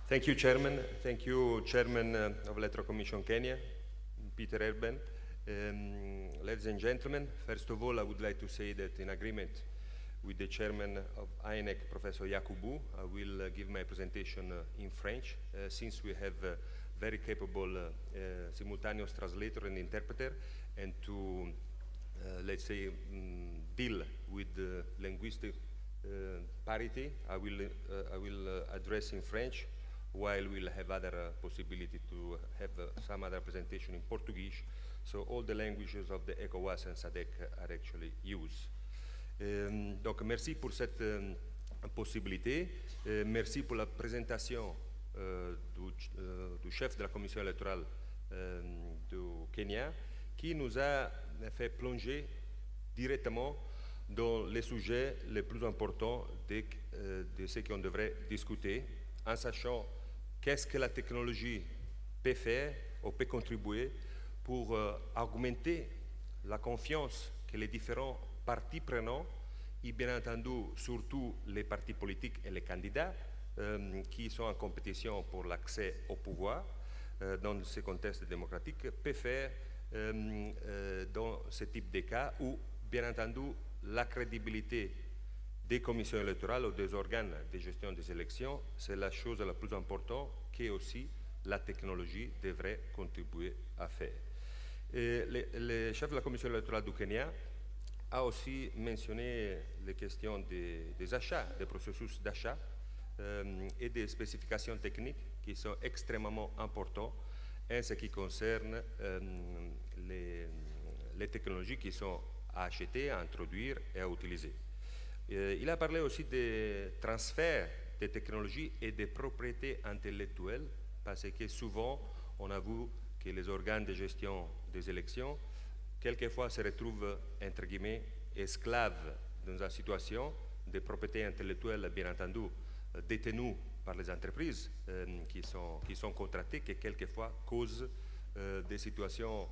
Thank you, Chairman. Thank you, Chairman of Electoral Commission Kenya, Peter Erben. Ladies and gentlemen, first of all, I would like to say that in agreement with the Chairman of INEC, Professor Yakubu, I will give my presentation in French, since we have a very capable simultaneous translator and interpreter, and to, let's say, deal with the linguistic parity, I will address in French, while we'll have other possibility to have some other presentation in Portuguese. So all the languages of the ECOWAS and SADC are actually used. Donc merci pour cette possibilité. Merci pour la présentation du chef de la commission électorale du Kenya, qui nous a fait plonger directement dans les sujets les plus importants de ce qu'on devrait discuter, en sachant qu'est-ce que la technologie peut faire ou peut contribuer pour augmenter la confiance que les différents partis prenants, et bien entendu surtout les partis politiques et les candidats qui sont en compétition pour l'accès au pouvoir dans ce contexte démocratique, peuvent faire dans ce type de cas où, bien entendu, la crédibilité des commissions électorales ou des organes de gestion des élections, c'est la chose la plus importante que aussi la technologie devrait contribuer à faire. Le chef de la commission électorale du Kenya a aussi mentionné les questions des achats, des processus d'achat et des spécifications techniques qui sont extrêmement importants en ce qui concerne les technologies qui sont à acheter, à introduire et à utiliser. Il a parlé aussi des transferts de technologies et des propriétés intellectuelles, parce que souvent, on a vu que les organes de gestion des élections, quelquefois, se retrouvent, entre guillemets, esclaves dans une situation de propriété intellectuelle, bien entendu, détenues par les entreprises qui sont contractées, qui quelquefois causent des situations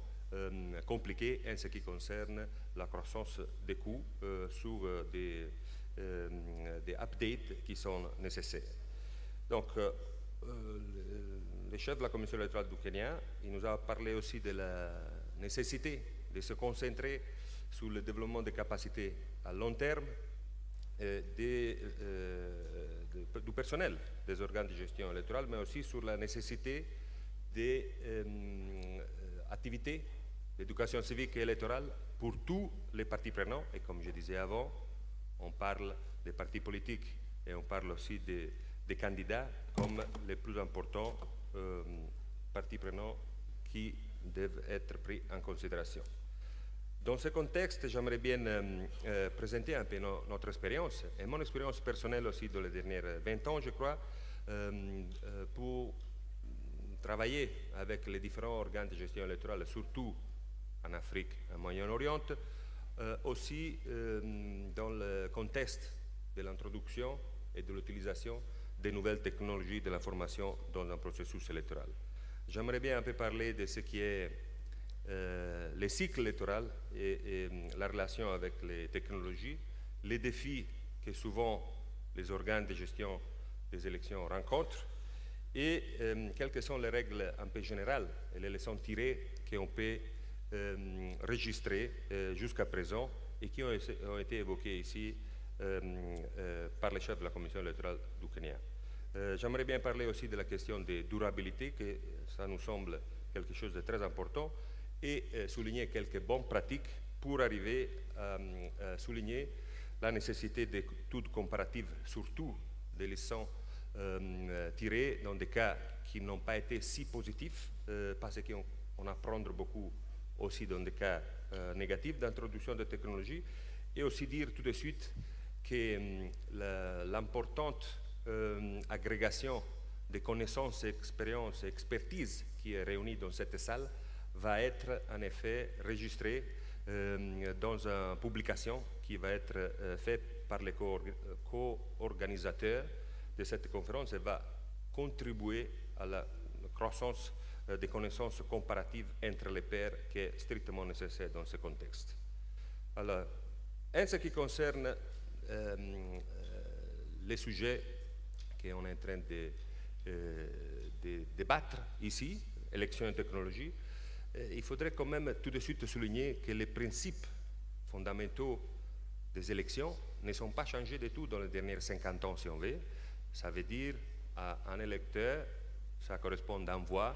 compliquées en ce qui concerne la croissance des coûts sur des updates qui sont nécessaires. Donc, le chef de la commission électorale du Kenya, il nous a parlé aussi de la nécessité de se concentrer sur le développement des capacités à long terme du personnel des organes de gestion électorale, mais aussi sur la nécessité des activités d'éducation civique et électorale pour tous les partis prenants. Et comme je disais avant, on parle des partis politiques et on parle aussi des candidats comme les plus importants partis prenants qui doivent être pris en considération. Dans ce contexte, j'aimerais bien présenter un peu notre expérience, et mon expérience personnelle aussi dans les dernières 20 ans, je crois, pour travailler avec les différents organes de gestion électorale, surtout en Afrique, en Moyen-Orient, aussi dans le contexte de l'introduction et de l'utilisation des nouvelles technologies de l'information dans un processus électoral. J'aimerais bien un peu parler de ce qui est le cycle électoral et la relation avec les technologies, les défis que souvent les organes de gestion des élections rencontrent et quelles sont les règles un peu générales et les leçons tirées qu'on peut enregistrer jusqu'à présent et qui ont été évoquées ici par le chef de la commission électorale du Kenya. J'aimerais bien parler aussi de la question de durabilité, que ça nous semble quelque chose de très important, et souligner quelques bonnes pratiques pour arriver à souligner la nécessité d'études comparatives, surtout des leçons tirées dans des cas qui n'ont pas été si positifs, parce qu'on apprend beaucoup aussi dans des cas négatifs d'introduction de technologies, et aussi dire tout de suite que l'importante agrégation de connaissances, expériences et expertise qui est réunie dans cette salle va être en effet enregistrée dans une publication qui va être faite par les co-organisateurs de cette conférence et va contribuer à la croissance des connaissances comparatives entre les pairs qui est strictement nécessaire dans ce contexte. Alors, en ce qui concerne les sujets qu'on est en train de débattre ici, élections et technologie, il faudrait quand même tout de suite souligner que les principes fondamentaux des élections ne sont pas changés du tout dans les dernières 50 ans, si on veut. Ça veut dire à un électeur, ça correspond à une voix.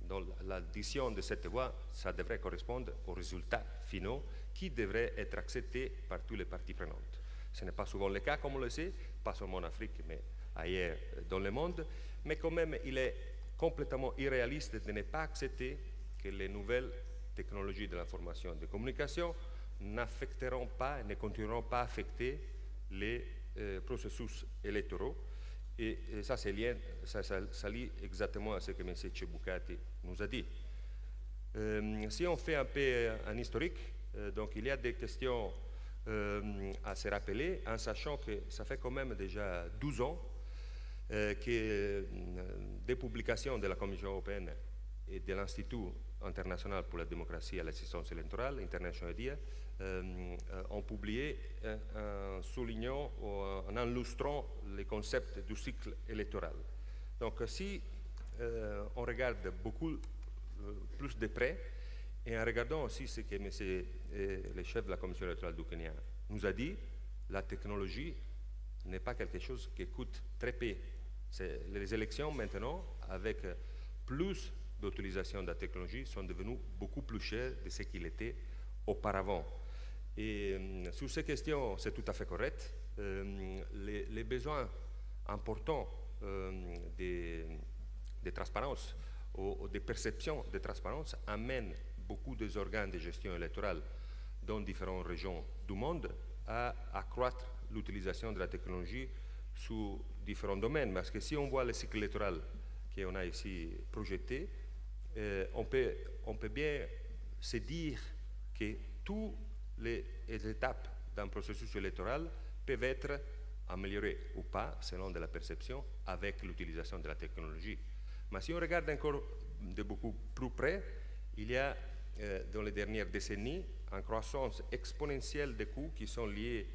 Dans l'addition de cette voix, ça devrait correspondre aux résultats finaux qui devraient être acceptés par toutes les parties prenantes. Ce n'est pas souvent le cas, comme on le sait, pas seulement en Afrique, mais ailleurs dans le monde. Mais quand même, il est complètement irréaliste de ne pas accepter que les nouvelles technologies de l'information et de communication n'affecteront pas et ne continueront pas à affecter les processus électoraux. Et ça, c'est lié, ça lie exactement à ce que M. Chebukati nous a dit. Si on fait un peu un historique, donc il y a des questions à se rappeler, en sachant que ça fait quand même déjà 12 ans que des publications de la Commission européenne et de l'Institut international pour la démocratie et l'assistance électorale, International IDEA, ont publié en soulignant ou en illustrant les concepts du cycle électoral. Donc si on regarde beaucoup plus de près, et en regardant aussi ce que le chef de la Commission électorale du Kenya nous a dit, la technologie n'est pas quelque chose qui coûte très peu. Les élections maintenant, avec plus d'utilisation de la technologie, sont devenues beaucoup plus chères de ce qu'il était auparavant. Et sur ces questions, c'est tout à fait correct. Les besoins importants de transparence ou de perception de transparence amènent beaucoup des organes de gestion électorale dans différentes régions du monde à accroître l'utilisation de la technologie sous différents domaines. Parce que si on voit le cycle électoral qu'on a ici projeté, on peut bien se dire que toutes les étapes d'un processus électoral peuvent être améliorées ou pas, selon de la perception, avec l'utilisation de la technologie. Mais si on regarde encore de beaucoup plus près, il y a dans les dernières décennies une croissance exponentielle des coûts qui sont liés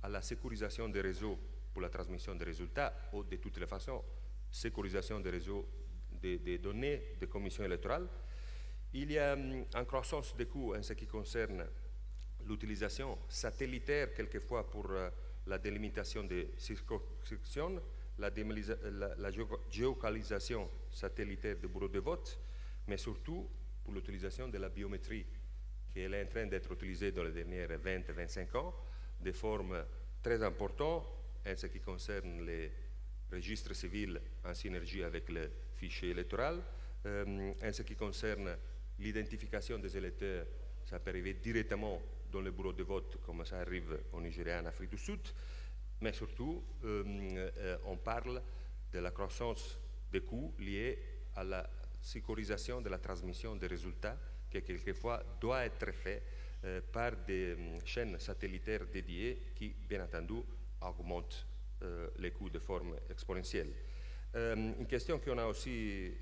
à la sécurisation des réseaux pour la transmission des résultats ou de toutes les façons, sécurisation des réseaux des données des commissions électorales. Il y a une croissance des coûts en ce qui concerne l'utilisation satellitaire quelquefois pour la délimitation des circonscriptions, la géolocalisation satellitaire des bureaux de vote, mais surtout pour l'utilisation de la biométrie, qui est en train d'être utilisée dans les dernières 20-25 ans, de forme très importante en ce qui concerne les registres civils en synergie avec le fichier électoral. En ce qui concerne l'identification des électeurs, ça peut arriver directement dans le bureau de vote, comme ça arrive au Nigeria, en Afrique du Sud. Mais surtout, on parle de la croissance des coûts liés à la sécurisation de la transmission des résultats, qui quelquefois doit être fait par des chaînes satellitaires dédiées qui, bien entendu, augmentent les coûts de forme exponentielle. Une question qu'on a aussi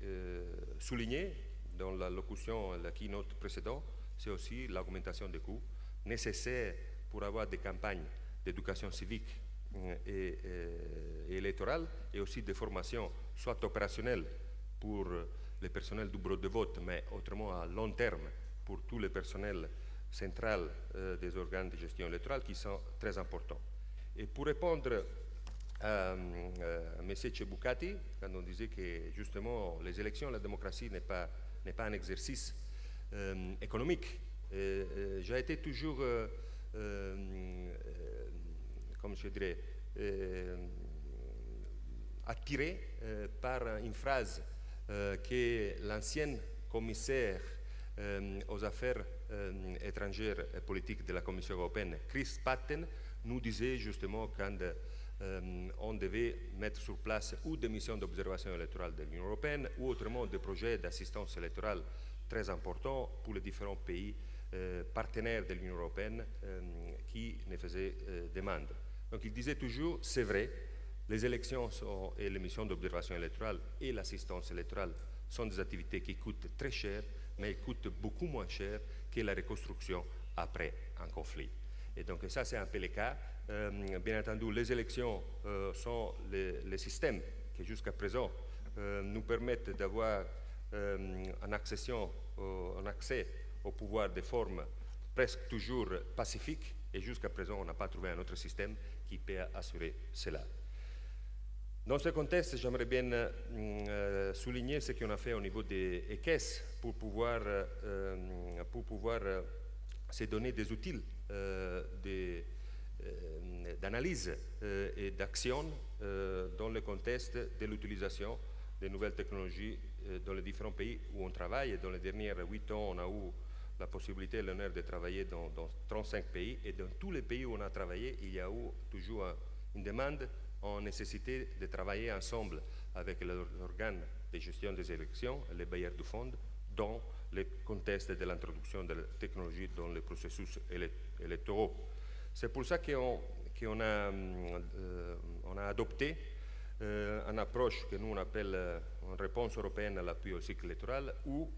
soulignée dans la locution, la keynote précédente, c'est aussi l'augmentation des coûts nécessaires pour avoir des campagnes d'éducation civique et électorale, et aussi des formations, soit opérationnelles pour le personnel du bureau de vote, mais autrement à long terme pour tout le personnel central des organes de gestion électorale, qui sont très importants. Et pour répondre à M. Chebukati, quand on disait que justement les élections, la démocratie n'est pas un exercice économique, j'ai été toujours, comme je dirais, attiré par une phrase que l'ancien commissaire aux affaires étrangères et politiques de la Commission européenne, Chris Patten, nous disait justement quand on devait mettre sur place ou des missions d'observation électorale de l'Union européenne ou autrement des projets d'assistance électorale très importants pour les différents pays partenaires de l'Union européenne qui ne faisaient demande. Donc il disait toujours, c'est vrai, les élections et les missions d'observation électorale et l'assistance électorale sont des activités qui coûtent très cher, mais elles coûtent beaucoup moins cher que la reconstruction après un conflit. Et donc ça, c'est un peu le cas. Bien entendu, les élections sont les systèmes qui jusqu'à présent nous permettent d'avoir un accès au pouvoir de forme presque toujours pacifique, et jusqu'à présent, on n'a pas trouvé un autre système qui peut assurer cela. Dans ce contexte, j'aimerais bien souligner ce qu'on a fait au niveau des caisses pour pouvoir se donner des outils d'analyse et d'action dans le contexte de l'utilisation des nouvelles technologies dans les différents pays où on travaille. Dans les dernières 8 ans, on a eu la possibilité et l'honneur de travailler dans 35 pays, et dans tous les pays où on a travaillé, il y a eu toujours une demande en nécessité de travailler ensemble avec les organes de gestion des élections et les bailleurs de fonds dans le contexte de l'introduction de la technologie dans les processus électoraux. C'est pour ça qu'on a adopté une approche que nous on appelle une réponse européenne à l'appui au cycle électoral, où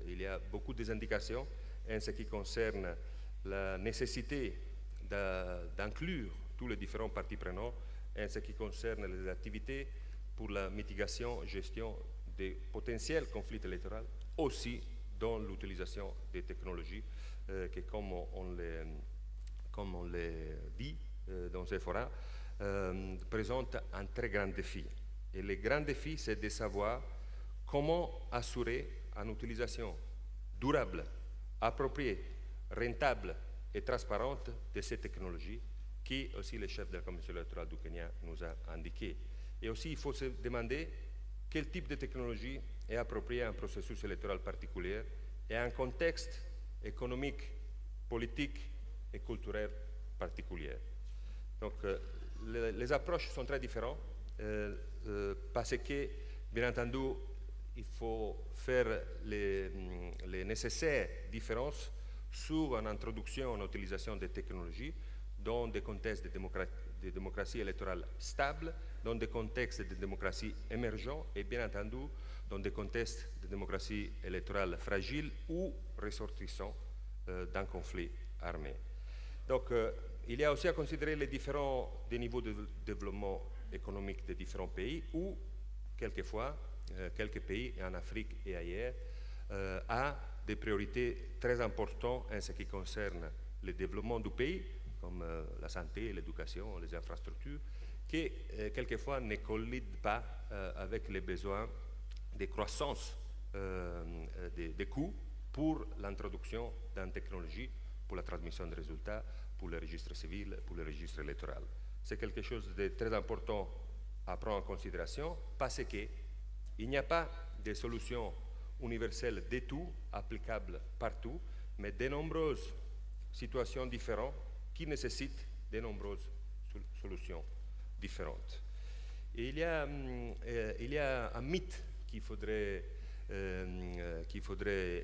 il y a beaucoup d'indications en ce qui concerne la nécessité d'inclure tous les différents parties prenantes en ce qui concerne les activités pour la mitigation, gestion des potentiels conflits électoraux, aussi dans l'utilisation des technologies qui, comme on le dit dans ces forats, présente un très grand défi. Et le grand défi, c'est de savoir comment assurer une utilisation durable, appropriée, rentable et transparente de ces technologies, qui aussi le chef de la Commission électorale du Kenya nous a indiqué. Et aussi, il faut se demander quel type de technologie est approprié à un processus électoral particulier et à un contexte économique, politique et culturel particulier. Donc, les approches sont très différentes parce que, bien entendu, il faut faire les nécessaires différences sur une introduction en utilisation des technologies dans des contextes de démocratie électorale stable, dans des contextes de démocratie émergents et bien entendu dans des contextes de démocratie électorale fragile ou ressortissant d'un conflit armé. Donc, il y a aussi à considérer les différents niveaux de développement économique des différents pays, où, quelquefois, quelques pays en Afrique et ailleurs a des priorités très importantes en ce qui concerne le développement du pays, comme la santé, l'éducation, les infrastructures, qui quelquefois ne collident pas avec les besoins de croissance des coûts pour l'introduction d'une technologie, pour la transmission des résultats, pour le registre civil, pour le registre électoral. C'est quelque chose de très important à prendre en considération parce qu'il n'y a pas de solution universelle de tout, applicable partout, mais de nombreuses situations différentes qui nécessitent de nombreuses solutions différentes. Et il y a un mythe qu'il faudrait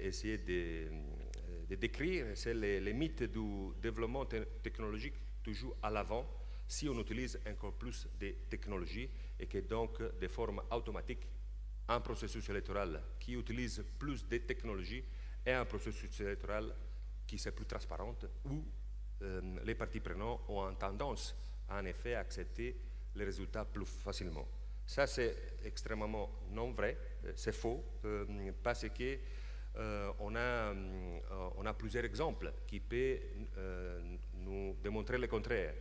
essayer de décrire, c'est le mythe du développement technologique toujours à l'avant, si on utilise encore plus de technologies et que donc de forme automatique, un processus électoral qui utilise plus de technologies et un processus électoral qui est plus transparent, où les parties prenantes ont tendance en effet à accepter les résultats plus facilement. Ça, c'est extrêmement non vrai, c'est faux, parce que on a plusieurs exemples qui peuvent nous démontrer le contraire.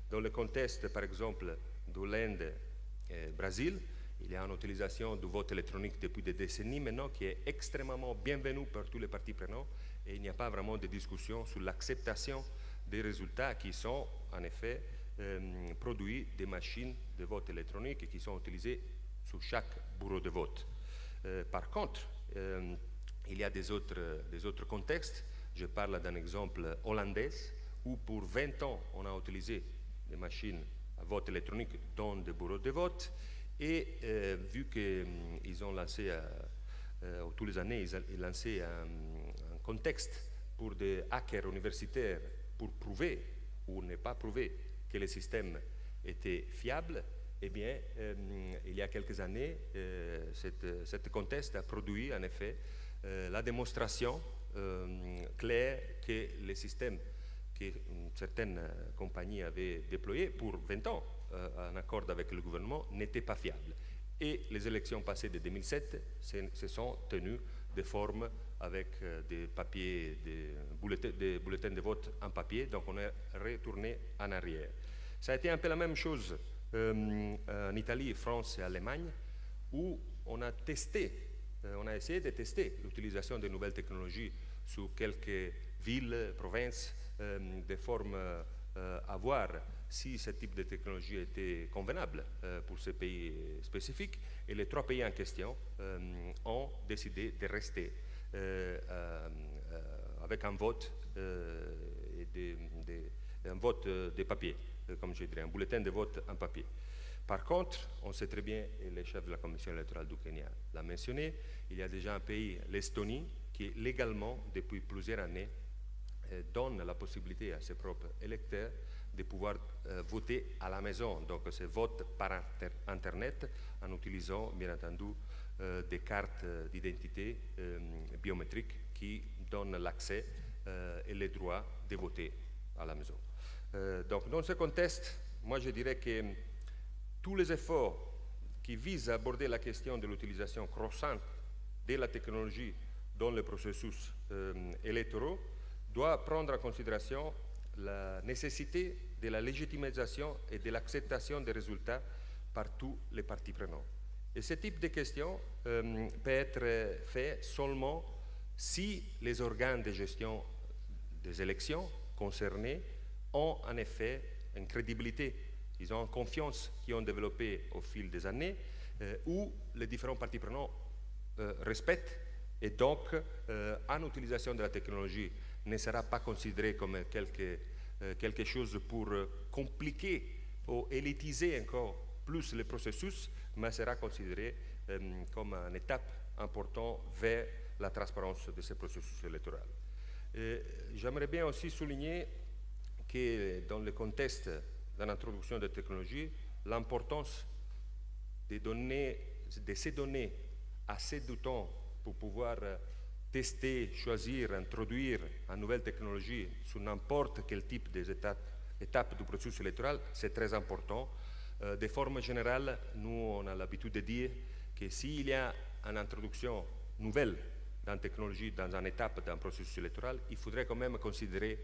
Dans le contexte, par exemple, de l'Inde et du Brésil, il y a une utilisation du vote électronique depuis des décennies maintenant qui est extrêmement bienvenue par tous les parties prenantes, et il n'y a pas vraiment de discussion sur l'acceptation des résultats qui sont en effet produits des machines de vote électronique et qui sont utilisées sur chaque bureau de vote. Par contre, il y a des autres contextes. Je parle d'un exemple hollandais où pour 20 ans on a utilisé des machines à vote électronique dans des bureaux de vote, et vu qu'ils ont lancé tous les années, ils lancé un contexte pour des hackers universitaires pour prouver ou ne pas prouver que le système était fiable, eh bien, il y a quelques années, cette contexte a produit en effet la démonstration claire que les systèmes que certaines compagnies avaient déployés pour 20 ans en accord avec le gouvernement n'étaient pas fiables. Et les élections passées de 2007 se sont tenues de forme avec des papiers, des bulletins de vote en papier, donc on est retourné en arrière. Ça a été un peu la même chose en Italie, France et Allemagne, où on a essayé de tester l'utilisation des nouvelles technologies sur quelques villes, provinces, de forme à voir si ce type de technologie était convenable pour ces pays spécifiques. Et les 3 pays en question ont décidé de rester avec un vote, un vote de papier, comme je dirais, un bulletin de vote en papier. Par contre, on sait très bien, et le chef de la commission électorale du Kenya l'a mentionné, il y a déjà un pays, l'Estonie, qui légalement, depuis plusieurs années, donne la possibilité à ses propres électeurs de pouvoir voter à la maison. Donc c'est vote par Internet en utilisant bien entendu des cartes d'identité biométriques qui donnent l'accès et le droit de voter à la maison. Donc dans ce contexte, moi je dirais que tous les efforts qui visent à aborder la question de l'utilisation croissante de la technologie dans les processus électoraux doivent prendre en considération la nécessité de la légitimisation et de l'acceptation des résultats par tous les parties prenantes. Et ce type de question peut être fait seulement si les organes de gestion des élections concernés ont en effet une crédibilité, ils ont une confiance qu'ils ont développée au fil des années, où les différents parties prenantes respectent, et donc en utilisation de la technologie ne sera pas considéré comme quelque chose pour compliquer ou élitiser encore plus le processus, mais sera considéré comme une étape importante vers la transparence de ce processus électoral. J'aimerais bien aussi souligner que dans le contexte de l'introduction de technologies, l'importance de se donner assez de temps pour pouvoir tester, choisir, introduire une nouvelle technologie sur n'importe quel type d'étape du processus électoral, c'est très important. De forme générale, nous, on a l'habitude de dire que s'il y a une introduction nouvelle dans la technologie, dans une étape d'un processus électoral, il faudrait quand même considérer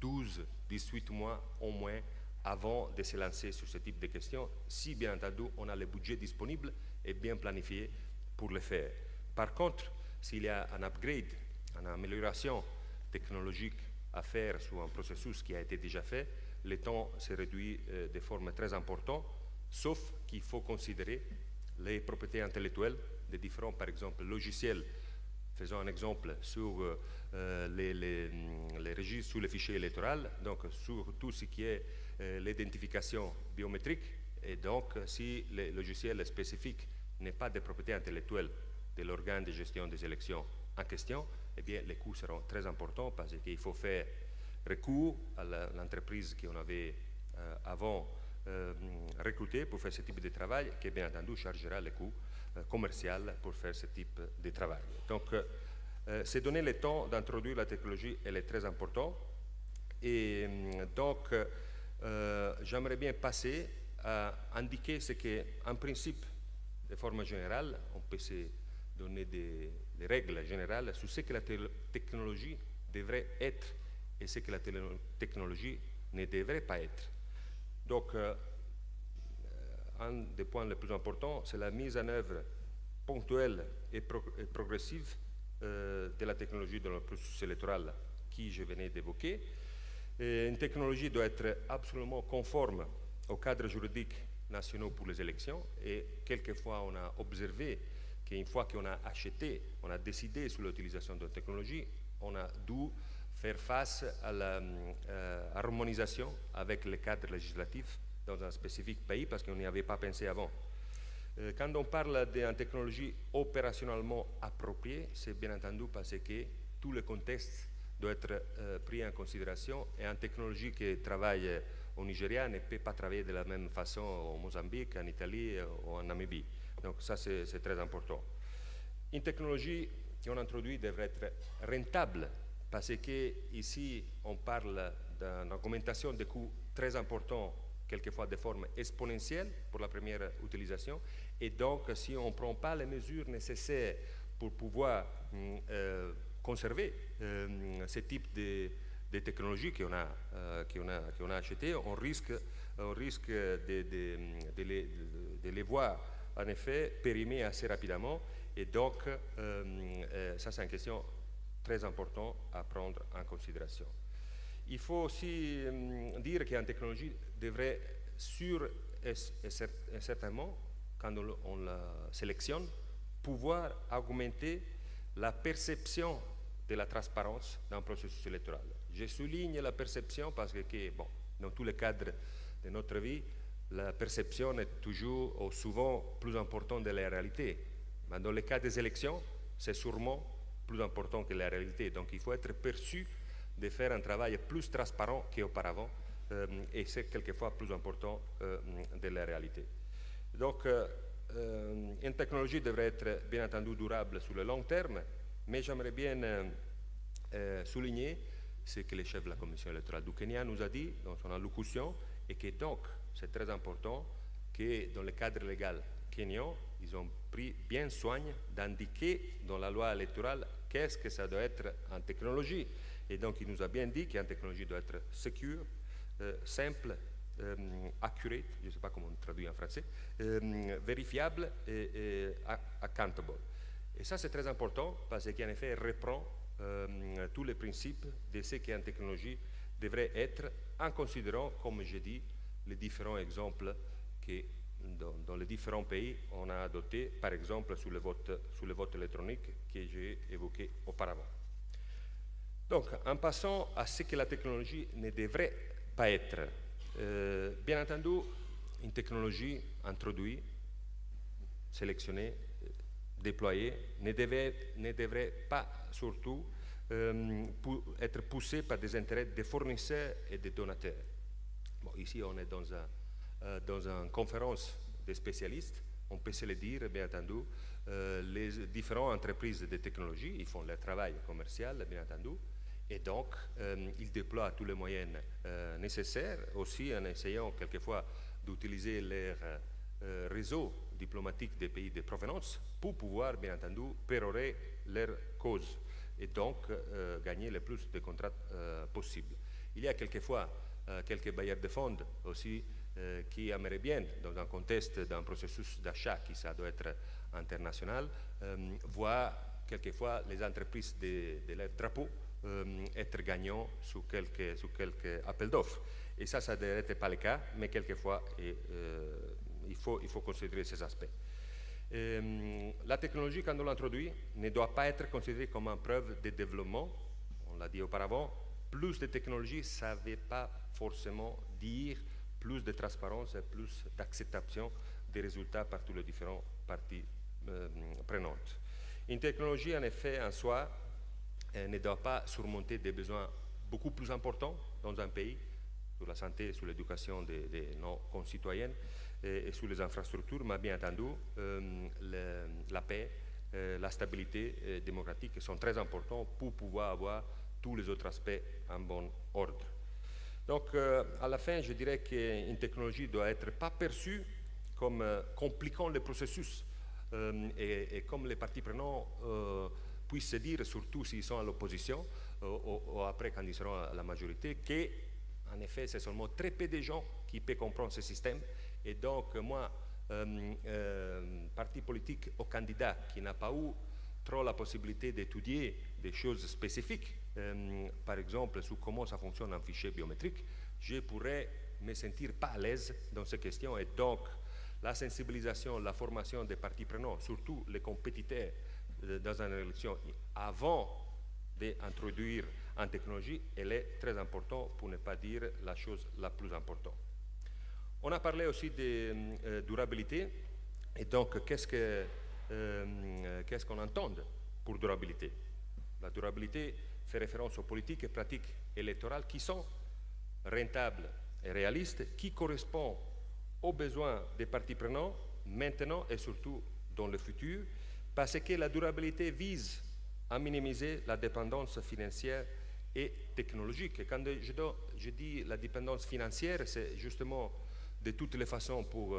12-18 mois au moins avant de se lancer sur ce type de questions, si bien entendu on a le budget disponible et bien planifié pour le faire. Par contre, s'il y a un upgrade, une amélioration technologique à faire sur un processus qui a été déjà fait, le temps se réduit de forme très importante, sauf qu'il faut considérer les propriétés intellectuelles des différents, par exemple, logiciels. Faisons un exemple sur les registres, sur les fichiers électoraux, donc sur tout ce qui est l'identification biométrique, et donc si le logiciel spécifique n'est pas de propriété intellectuelle de l'organe de gestion des élections en question, eh bien les coûts seront très importants parce qu'il faut faire recours à l'entreprise qu'on avait avant recrutée pour faire ce type de travail, qui bien entendu chargera les coûts commerciaux pour faire ce type de travail. Donc, se donner le temps d'introduire la technologie, elle est très important. Et donc, j'aimerais bien passer à indiquer ce qu'en principe, de forme générale, on peut se donner des règles générales sur ce que la technologie devrait être et ce que la technologie ne devrait pas être. Donc, un des points les plus importants, c'est la mise en œuvre ponctuelle et progressive de la technologie dans le processus électoral que je venais d'évoquer. Une technologie doit être absolument conforme au cadre juridique national pour les élections, et quelquefois on a observé qu'une fois qu'on a acheté, on a décidé sur l'utilisation de la technologie, on a dû faire face à l'harmonisation avec le cadre législatif dans un spécifique pays parce qu'on n'y avait pas pensé avant. Quand on parle d'une technologie opérationnellement appropriée, c'est bien entendu parce que tout le contexte doit être pris en considération, et une technologie qui travaille au Nigeria ne peut pas travailler de la même façon au Mozambique, en Italie ou en Namibie. Donc ça, c'est très important. Une technologie qu'on introduit devrait être rentable parce qu'ici, on parle d'une augmentation des coûts très importants quelquefois de forme exponentielle pour la première utilisation. Et donc, si on ne prend pas les mesures nécessaires pour pouvoir conserver ce type de technologies qu'on a achetées, on risque de les voir en effet périmer assez rapidement. Et donc, ça c'est une question très importante à prendre en considération. Il faut aussi dire qu'une technologie devrait certainement, quand on la sélectionne, pouvoir augmenter la perception de la transparence dans le processus électoral. Je souligne la perception parce que bon, dans tous les cadres de notre vie, la perception est toujours ou souvent plus importante que la réalité. Mais dans le cas des élections, c'est sûrement plus important que la réalité. Donc il faut être perçu de faire un travail plus transparent qu'auparavant et c'est quelquefois plus important de la réalité. Donc une technologie devrait être bien entendu durable sur le long terme, mais j'aimerais bien souligner ce que le chef de la commission électorale du Kenya nous a dit dans son allocution et que donc c'est très important que dans le cadre légal kenyan, ils ont pris bien soin d'indiquer dans la loi électorale qu'est-ce que ça doit être en technologie. Et donc il nous a bien dit qu'une technologie doit être secure, simple, accurate, je ne sais pas comment on traduit en français, vérifiable et accountable. Et ça c'est très important parce qu'en effet elle reprend tous les principes de ce qu'une technologie devrait être en considérant, comme je dis, les différents exemples que dans les différents pays on a adoptés, par exemple sur le vote électronique que j'ai évoqué auparavant. Donc, en passant à ce que la technologie ne devrait pas être, bien entendu, une technologie introduite, sélectionnée, déployée, ne devrait pas surtout être poussée par des intérêts des fournisseurs et des donateurs. Bon, ici, on est dans une conférence des spécialistes. On peut se le dire, bien entendu, les différentes entreprises de technologie, ils font leur travail commercial, bien entendu, et donc ils déploient tous les moyens nécessaires, aussi en essayant quelquefois d'utiliser leur réseau diplomatique des pays de provenance pour pouvoir, bien entendu, pérorer leur cause et donc gagner le plus de contrats possible. Il y a quelquefois quelques bailleurs de fonds aussi qui aimeraient bien, dans un contexte d'un processus d'achat qui ça doit être international, voir quelquefois les entreprises de leur drapeau être gagnants sur quelques appels d'offres. Et ça ne devrait être pas le cas, mais quelquefois il faut considérer ces aspects. La technologie, quand on l'introduit, ne doit pas être considérée comme une preuve de développement. On l'a dit auparavant, plus de technologie, ça ne veut pas forcément dire plus de transparence et plus d'acceptation des résultats par tous les différents parties prenantes. Une technologie, en effet, en soi, ne doit pas surmonter des besoins beaucoup plus importants dans un pays, sur la santé, sur l'éducation de nos concitoyens et sur les infrastructures, mais bien entendu, la paix, la stabilité démocratique sont très importants pour pouvoir avoir tous les autres aspects en bon ordre. Donc, à la fin, je dirais qu'une technologie doit être pas perçue comme compliquant le processus et comme les parties prenantes puissent se dire, surtout s'ils sont à l'opposition ou après quand ils seront à la majorité, qu'en effet, c'est seulement très peu de gens qui peuvent comprendre ce système. Et donc, moi, parti politique ou candidat qui n'a pas eu trop la possibilité d'étudier des choses spécifiques, par exemple sur comment ça fonctionne un fichier biométrique, je pourrais me sentir pas à l'aise dans ces questions. Et donc, la sensibilisation, la formation des parties prenantes, surtout les compétiteurs dans une élection, avant d'introduire en technologie, elle est très importante, pour ne pas dire la chose la plus importante. On a parlé aussi de durabilité, et donc qu'est-ce qu'on entend pour durabilité? La durabilité fait référence aux politiques et pratiques électorales qui sont rentables et réalistes, qui correspondent aux besoins des parties prenantes maintenant et surtout dans le futur, parce que la durabilité vise à minimiser la dépendance financière et technologique. Et quand je dis la dépendance financière, c'est justement de toutes les façons, pour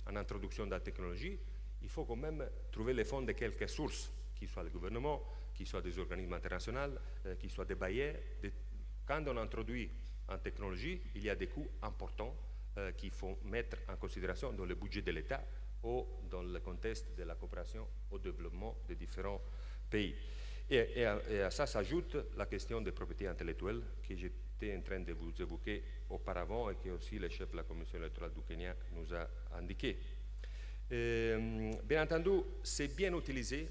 une introduction de la technologie, il faut quand même trouver les fonds de quelques sources, qu'ils soient le gouvernement, qu'ils soient des organismes internationaux, qu'ils soient des bailleurs. Quand on introduit en technologie, il y a des coûts importants qu'il faut mettre en considération dans le budget de l'État ou dans le contexte de la coopération au développement des différents pays. Et à ça s'ajoute la question des propriétés intellectuelles que j'étais en train de vous évoquer auparavant et que aussi le chef de la commission électorale du Kenya nous a indiqué. Bien entendu, c'est bien utilisé,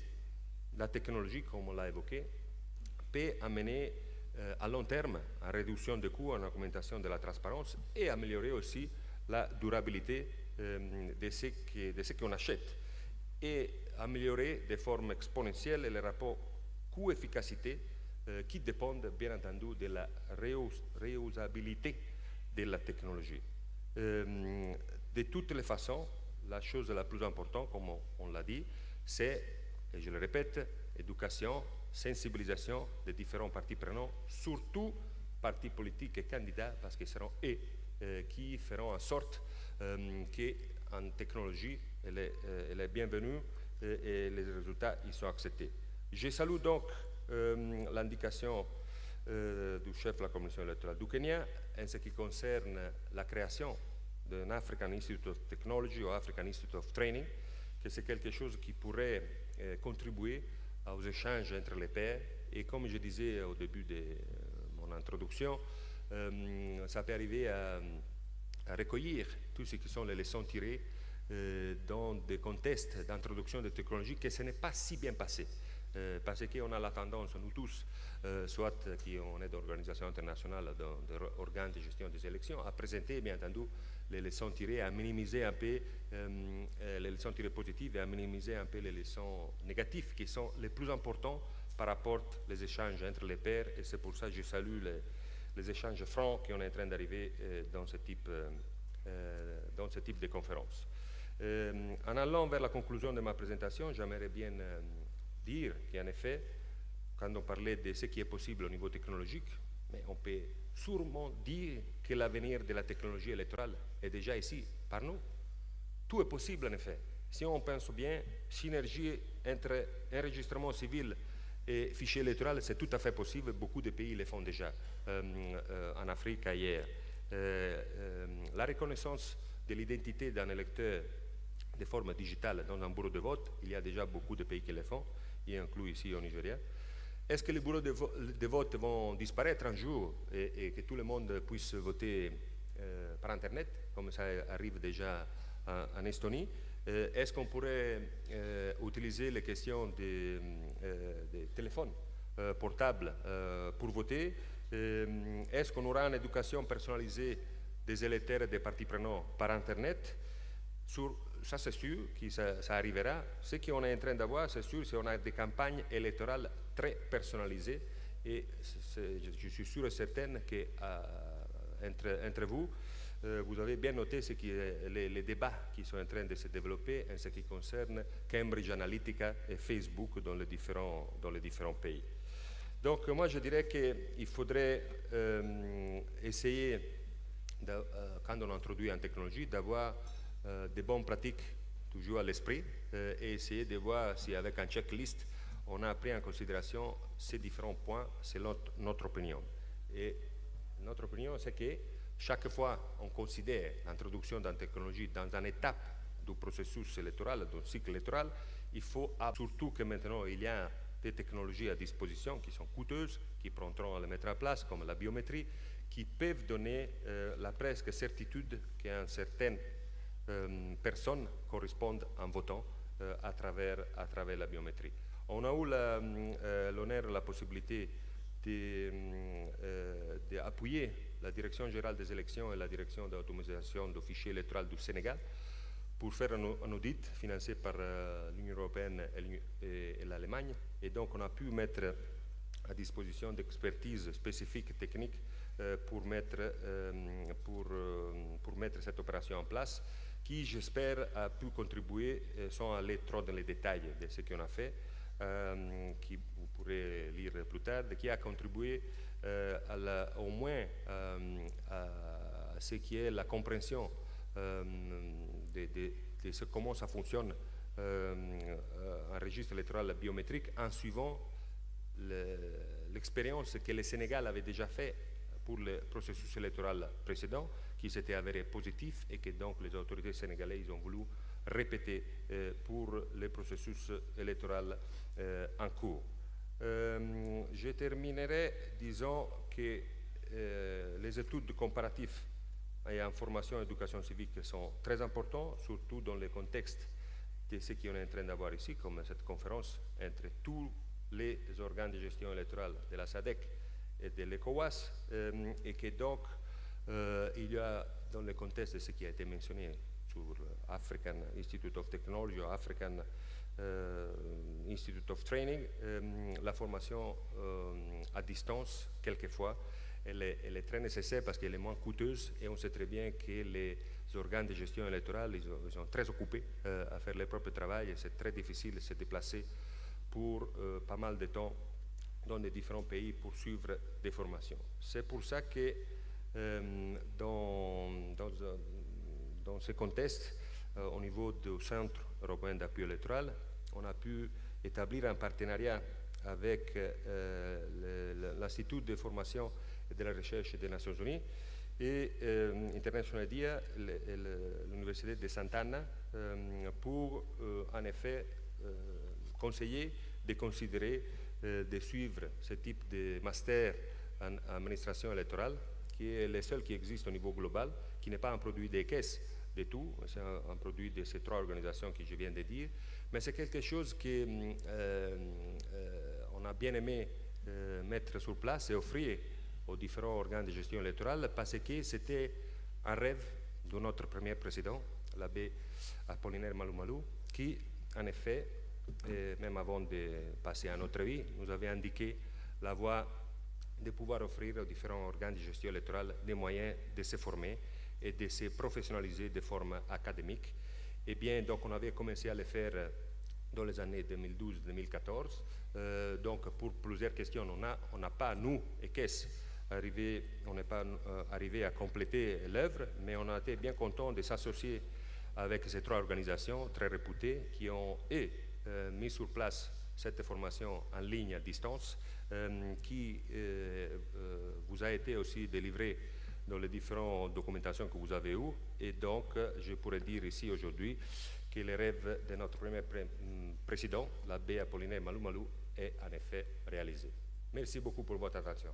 la technologie, comme on l'a évoqué, peut amener à long terme à réduction des coûts, en augmentation de la transparence et améliorer aussi la durabilité de ce qu'on achète et améliorer de forme exponentielle les rapports coût-efficacité qui dépendent bien entendu de la réusabilité de la technologie. De toutes les façons, la chose la plus importante, comme on l'a dit, c'est, et je le répète, éducation, sensibilisation des différents partis prenants, surtout partis politiques et candidats, parce que ce seront eux qui feront en sorte qu'en technologie, elle est bienvenue et les résultats ils sont acceptés. Je salue donc l'indication du chef de la commission électorale du Kenya en ce qui concerne la création d'un African Institute of Technology ou African Institute of Training, que c'est quelque chose qui pourrait contribuer aux échanges entre les pairs. Et comme je disais au début de mon introduction, ça peut arriver à recueillir tout ce qui sont les leçons tirées dans des contextes d'introduction de technologies que ce n'est pas si bien passé. Parce qu'on a la tendance, nous tous, soit qu'on est d'organisations internationales, d'organes de gestion des élections, à présenter, bien entendu, les leçons tirées, à minimiser un peu les leçons tirées positives et à minimiser un peu les leçons négatives qui sont les plus importantes par rapport aux échanges entre les pairs. Et c'est pour ça que je salue les échanges francs qui sont en train d'arriver dans ce type de conférence. En allant vers la conclusion de ma présentation, j'aimerais bien dire qu'en effet, quand on parlait de ce qui est possible au niveau technologique, mais on peut sûrement dire que l'avenir de la technologie électorale est déjà ici, par nous. Tout est possible en effet. Si on pense bien, synergie entre enregistrement civil et fichier électoral, c'est tout à fait possible. Beaucoup de pays le font déjà, en Afrique, ailleurs. La reconnaissance de l'identité d'un électeur de forme digitale dans un bureau de vote, il y a déjà beaucoup de pays qui le font, y inclus ici au Nigeria. Est-ce que les bureaux de vote vont disparaître un jour et que tout le monde puisse voter par Internet, comme ça arrive déjà en Estonie? Est-ce qu'on pourrait utiliser les questions des téléphones portables pour voter? Est-ce qu'on aura une éducation personnalisée des électeurs et des partis prenants par Internet? Ça, c'est sûr que ça arrivera. Ce qu'on est en train d'avoir, c'est sûr, c'est qu'on a des campagnes électorales très personnalisées. Et je suis sûr et certain qu'entre vous, vous avez bien noté les débats qui sont en train de se développer en ce qui concerne Cambridge Analytica et Facebook dans les différents pays. Donc moi je dirais qu'il faudrait essayer, quand on introduit une technologie, d'avoir des bonnes pratiques toujours à l'esprit et essayer de voir si avec un checklist on a pris en considération ces différents points selon notre opinion. Et notre opinion, c'est que chaque fois on considère l'introduction d'une technologie dans une étape du processus électoral, du cycle électoral, il faut surtout que maintenant il y a des technologies à disposition qui sont coûteuses, qui prendront à les mettre en place, comme la biométrie, qui peuvent donner la presque certitude qu'une certaine personne correspondent en votant à travers la biométrie. On a eu l'honneur, la possibilité d'appuyer la Direction générale des élections et la Direction d'automatisation du fichier électoral du Sénégal pour faire un audit financé par l'Union européenne et l'Allemagne. Et donc on a pu mettre à disposition d'expertise spécifique technique pour mettre cette opération en place, qui, j'espère, a pu contribuer, sans aller trop dans les détails de ce qu'on a fait, qui vous pourrez lire plus tard, qui a contribué au moins à ce qui est la compréhension de comment ça fonctionne un registre électoral biométrique en suivant l'expérience que le Sénégal avait déjà fait pour le processus électoral précédent, qui s'était avéré positif et que donc les autorités sénégalaises ont voulu répéter pour le processus électoral en cours. Je terminerai disant que les études comparatives et en formation et éducation civique sont très importantes, surtout dans le contexte de ce qu'on est en train d'avoir ici, comme cette conférence entre tous les organes de gestion électorale de la SADC et de l'ECOWAS, et que donc il y a dans le contexte de ce qui a été mentionné sur African Institute of Technology, African Institute of Training, la formation à distance, quelquefois, elle est très nécessaire parce qu'elle est moins coûteuse et on sait très bien que les organes de gestion électorale ils sont très occupés à faire leur propre travail et c'est très difficile de se déplacer pour pas mal de temps dans les différents pays pour suivre des formations. C'est pour ça que dans ce contexte, au niveau du Centre européen d'appui électoral, on a pu établir un partenariat avec l'Institut de formation et de la recherche des Nations Unies et International DIA, l'Université de Sant'Anna, pour en effet conseiller de considérer de suivre ce type de master en administration électorale, qui est le seul qui existe au niveau global, qui n'est pas un produit des caisses de tout, c'est un produit de ces trois organisations que je viens de dire, mais c'est quelque chose qu'on a bien aimé mettre sur place et offrir aux différents organes de gestion électorale parce que c'était un rêve de notre premier président, l'abbé Apollinaire Malou Malou, qui en effet, même avant de passer à notre vie, nous avait indiqué la voie de pouvoir offrir aux différents organes de gestion électorale des moyens de se former et de se professionnaliser de forme académique. Et bien, donc on avait commencé à le faire dans les années 2012-2014. Donc pour plusieurs questions, on n'a pas, nous, et qu'est-ce on n'est pas arrivé à compléter l'œuvre, mais on a été bien content de s'associer avec ces trois organisations très réputées qui ont mis sur place cette formation en ligne à distance qui vous a été aussi délivrée dans les différentes documentations que vous avez eues. Et donc, je pourrais dire ici aujourd'hui que le rêve de notre premier président, l'abbé Apollinaire Malou Malou, est en effet réalisé. Merci beaucoup pour votre attention.